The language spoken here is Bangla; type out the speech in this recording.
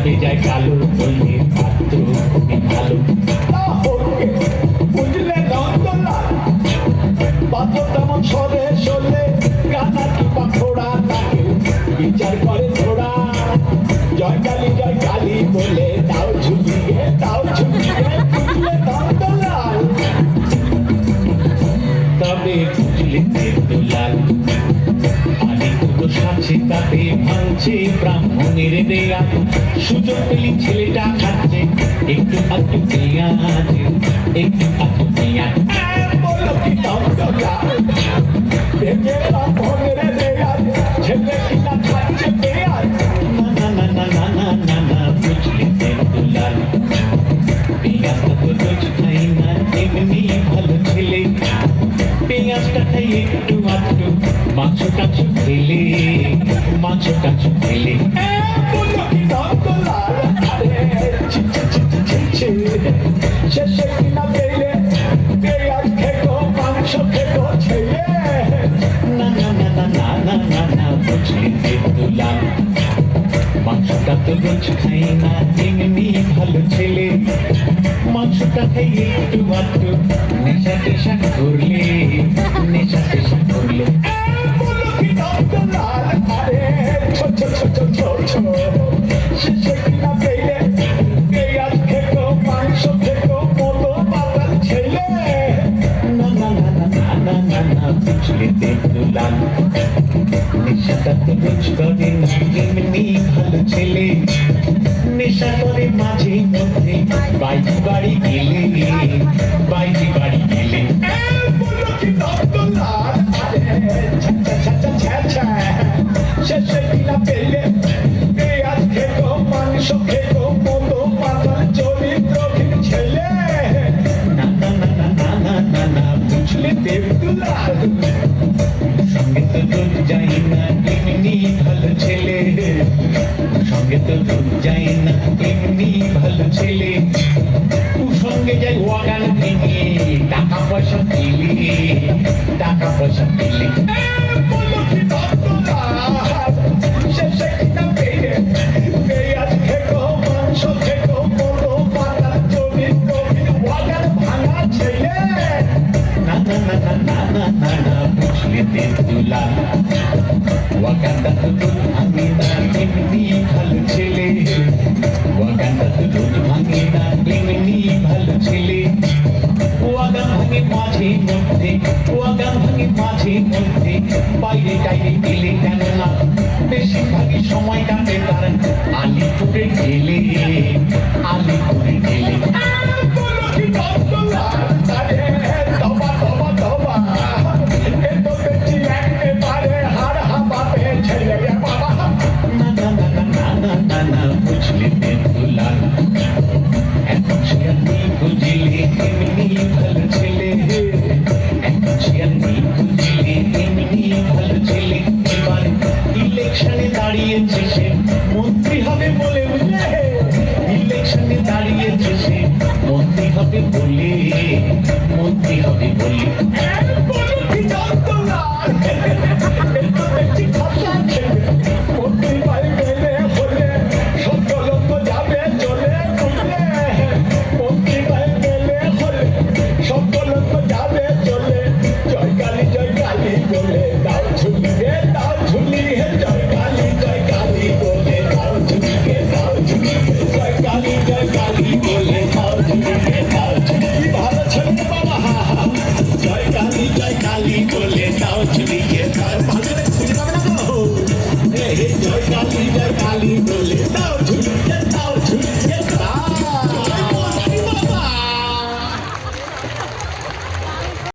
যাবে যায় কালো বললে পাত্র তুমি ভালো বুঝলে নন্দলাল পাত্র তেমন সরে সরলে কানা কিংবা ঘোড়া তাকে বিচার করে ঘোড়া জয় কালী বলে তাও ঝুলিয়ে বুঝলে নন্দলাল তবে বুঝলে দেবদুলাল আরেকটু সাথে তাতে ভাঙছে ব্রাহ্মণের দেয়া সুযোগ পেলি ছেলেটা খাচ্ছে একটু আধটু পেঁয়াজ একটু আধটু পেঁয়াজ বললো কি নন্দলাল ভেঙে ব্রাহ্মণের দেয়া ছেলে কিনা খাচ্ছে পেঁয়াজ না না না না না না না বুঝলি দেবদুলাল পেঁয়াজটা তো রোজ খাই না এমনি ভালো ছেলে পেঁয়াজটা খাই একটু আধটু মাংস টাংস খেলে বললো কি নন্দলাল আরে শেষে কিনা পেলে পেঁয়াজ খেতো মাংস খেতো ছেলে না না না না না না না না বুঝলি দেবদুলাল মাংসটা তো রোজ খাই না এমনি ভালো ছেলে মাংসটা খাই একটু আধটু নেশা টেশা করলে বললো কি নন্দলাল আরে ছোট শেষে কিনা পেলে পেঁয়াজ খেতো মাংস খেতো মতো পাতাল ছেলে না না না না না না না না বুঝলি দেবদুলাল নেশাটা তো রোজ করে না এমনি ভালো ছেলে নেশা করে মাঝে মধ্যে বাইরে বাড়ি গেলে বললো কি নন্দলাল আরে ছ্যা শেষে কিনা পেলে পেঁয়াজ খেতো মাংস খেতো মতো পাতাল চরিত্রহীন ছেলে না না না না না না না না বুঝলি দেবদুলাল সঙ্গে তো রোজ যাই না এমনি ভালো ছেলে সঙ্গে তো রোজ যাই না এমনি ভালো ছেলে সঙ্গে যাই ওয়াগান ভেঙে টাকা পয়সা পেলে বললো কি নন্দলাল শেষে কিনা পেলে পেঁয়াজ খেতো মাংস খেতো মতো পাতাল চরিত্রহীন ওয়াগান ভাঙা ছেলে না না না না না না না না বুঝলি দেবদুলাল ওয়াগানটা তো রোজ ভাঙে না এমনি ভালো ছেলে ওয়াগানটা তো রোজ ভাঙে না এমনি ভালো ছেলে ওয়াগান ভাঙে মাঝে মধ্যে বাইরে টাইরে গেলে কেন না বেশিরভাগই সময় কাটে তার আলিপুরে গেলে বললো কি নন্দলাল আরে তবা এ তো দেখছি একেবারে হাড় হাঁপাতে ছেলে রে বাবা না না না না না না না না বুঝলি দেবদুলাল এখন সে আর নেই বুঝলে এমনি ভালো ছেলে এখন সে আর নেই বুঝলে এমনি ভালো ছেলে এবার ইলেকশনে দাঁড়িয়েছে সে মন্ত্রী হবে বলে বুঝলে ইলেকশনে দাঁড়িয়েছে সে মন্ত্রী হবে বলে